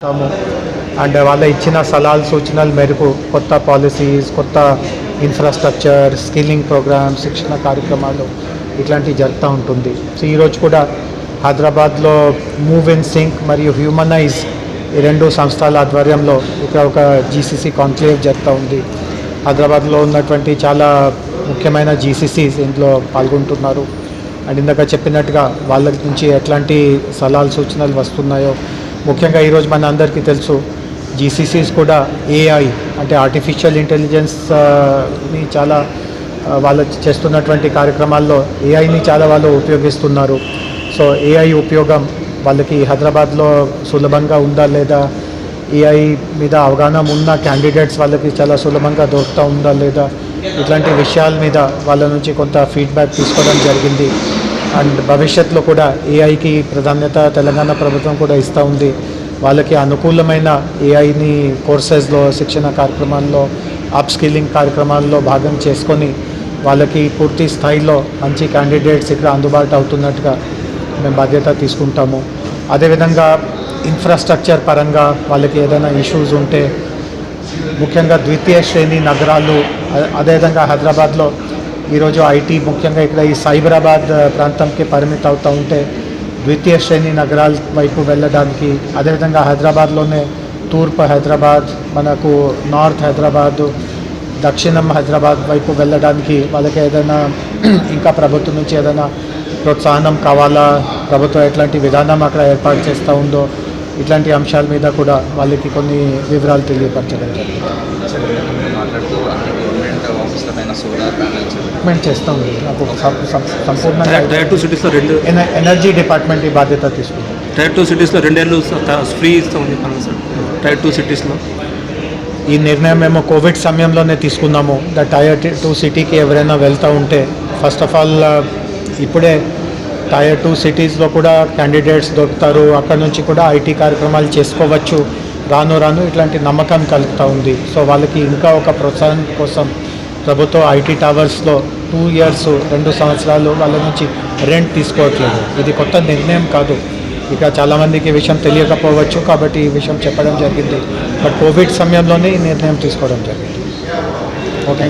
And వాళ్ళ ఇచ్చిన సలహాలు సూచనల మేరకు కొత్త పాలసీస్, కొత్త ఇన్ఫ్రాస్ట్రక్చర్, స్కిల్లింగ్ ప్రోగ్రామ్స్, శిక్షణ కార్యక్రమాలు ఇట్లాంటివి జరుగుతూ ఉంటుంది. సో ఈరోజు కూడా హైదరాబాద్లో మూవ్ అండ్ సింక్ మరియు హ్యూమనైజ్ ఈ రెండు సంస్థల ఆధ్వర్యంలో ఇక్కడ ఒక జీసీసీ కాన్క్లేవ్ జరుగుతూ ఉంది. హైదరాబాద్లో ఉన్నటువంటి చాలా ముఖ్యమైన జీసీసీస్ ఇందులో పాల్గొంటున్నారు. అండ్ ఇందాక చెప్పినట్టుగా వాళ్ళ నుంచి ఎట్లాంటి సలహాలు సూచనలు వస్తున్నాయో, ముఖ్యంగా ఈరోజు మన అందరికీ తెలుసు జీసీసీస్ కూడా ఏఐ అంటే ఆర్టిఫిషియల్ ఇంటెలిజెన్స్ని చాలా వాళ్ళు చేస్తున్నటువంటి కార్యక్రమాల్లో ఏఐని చాలా వాళ్ళు ఉపయోగిస్తున్నారు. సో ఏఐ ఉపయోగం వాళ్ళకి హైదరాబాద్లో సులభంగా ఉందా లేదా, ఏఐ మీద అవగాహన ఉన్న క్యాండిడేట్స్ వాళ్ళకి చాలా సులభంగా దొరుకుతూ ఉందా లేదా, ఇట్లాంటి విషయాల మీద వాళ్ళ నుంచి కొంత ఫీడ్బ్యాక్ తీసుకోవడం జరిగింది. అండ్ భవిష్యత్తులో కూడా ఏఐకి ప్రాధాన్యత తెలంగాణ ప్రభుత్వం కూడా ఇస్తూ ఉంది. వాళ్ళకి అనుకూలమైన ఏఐని కోర్సెస్లో, శిక్షణ కార్యక్రమాల్లో, అప్ స్కిల్లింగ్ కార్యక్రమాల్లో భాగం చేసుకొని వాళ్ళకి పూర్తి స్థాయిలో మంచి క్యాండిడేట్స్ ఇక్కడ అందుబాటు అవుతున్నట్టుగా మేము బాధ్యత తీసుకుంటాము. అదేవిధంగా ఇన్ఫ్రాస్ట్రక్చర్ పరంగా వాళ్ళకి ఏదైనా ఇష్యూస్ ఉంటే, ముఖ్యంగా ద్వితీయ శ్రేణి నగరాలు, అదేవిధంగా హైదరాబాద్లో ఈరోజు ఐటీ ముఖ్యంగా ఇక్కడ ఈ సైబరాబాద్ ప్రాంతంకి పరిమితం అవుతూ ఉంటే ద్వితీయ శ్రేణి నగరాల వైపు వెళ్ళడానికి, అదేవిధంగా హైదరాబాద్లోనే తూర్పు హైదరాబాద్, మనకు నార్త్ హైదరాబాద్, దక్షిణం హైదరాబాద్ వైపు వెళ్ళడానికి వాళ్ళకి ఏదైనా ఇంకా ప్రభుత్వం నుంచి ఏదైనా ప్రోత్సాహనం కావాలా, ప్రభుత్వం ఎట్లాంటి విధానం అక్కడ ఏర్పాటు చేస్తూ ఉందో, ఇట్లాంటి అంశాల మీద కూడా వాళ్ళకి కొన్ని వివరాలు తెలియపరచడం జరిగింది. గవర్నమెంట్ చేస్తూ ఉంది. నాకు సంపూర్ణంగా ఎనర్జీ డిపార్ట్మెంట్ ఈ బాధ్యత తీసుకుంది. టైర్ 2 సిటీస్లో 2 ఏళ్ళు ఫ్రీ ఇస్తామని చెప్పాను సార్. టైర్ 2 సిటీస్లో ఈ నిర్ణయం మేము కోవిడ్ సమయంలోనే తీసుకున్నాము. టైర్ 2 సిటీకి ఎవరైనా వెళ్తూ ఉంటే ఫస్ట్ ఆఫ్ ఆల్ ఇప్పుడే టైర్ 2 సిటీస్లో కూడా క్యాండిడేట్స్ దొరుకుతారు. అక్కడ నుంచి కూడా ఐటీ కార్యక్రమాలు చేసుకోవచ్చు. రాను రాను ఇట్లాంటి నమ్మకం కలుగుతూ ఉంది. సో వాళ్ళకి ఇంకా ఒక ప్రోత్సాహం కోసం ప్రభుత్వం ఐటీ టవర్స్లో 2 ఇయర్స్ 2 సంవత్సరాలు వాళ్ళ నుంచి రెంట్ తీసుకోవట్లేదు. ఇది కొత్త నిర్ణయం కాదు. ఇక చాలామందికి ఈ విషయం తెలియకపోవచ్చు, కాబట్టి ఈ విషయం చెప్పడం జరిగింది. బట్ కోవిడ్ సమయంలోనే ఈ నిర్ణయం తీసుకోవడం జరిగింది. ఓకే.